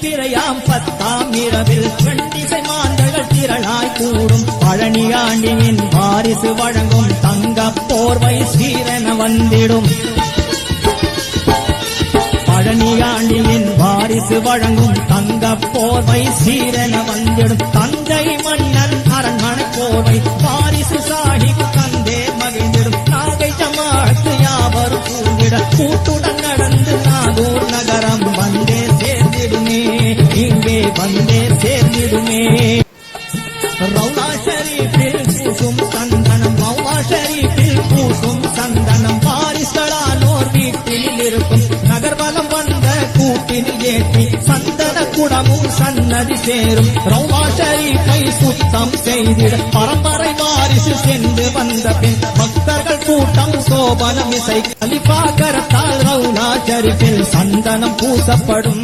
பிறையாம் 10ஆம் இரவில் வெண்டிசை மாந்தர்கள் திரளாய் கூடும் பழனி ஆண்டியின் வாரிசு வழங்கும் தங்க போர்வை சீரென வந்திடும் பழனி ஆண்டியின் வாரிசு வழங்கும் தங்க போர்வை சீரென வந்திடும் தஞ்சை மன்னன் அரண்மனை போர்வை வாரிசு சாஹிப் தந்தே மகிழ்ந்திடும் நாகை ஜமாத்து யாவரும் கூடிட கூட்டுடன் நடந்து நாகூர் நகரம் வந்தே சேர்ந்திடுமே இங்கே வந்தே சேர்ந்திடுமே ரவுலா ஷரீஃபில் பூசும் சந்தனம் மௌலா ஷரீஃபில் பூசும் சந்தனம் வாரிசுகளானோர் வீட்டில் இருக்கும் நகர்வலம் வந்த கூட்டில் ஏற்றி சந்தன குடமும் சன்னதி சேரும் ரவுலா ஷரீஃபை சுத்தம் செய்திட பரம்பரை வாரிசு சென்று வந்த பின் பக்தர்கள் கூட்டம் சோபனம் இசை கலிஃபா கரத்தால் ரவுலா ஷரீஃபில் சந்தனம் பூசப்படும்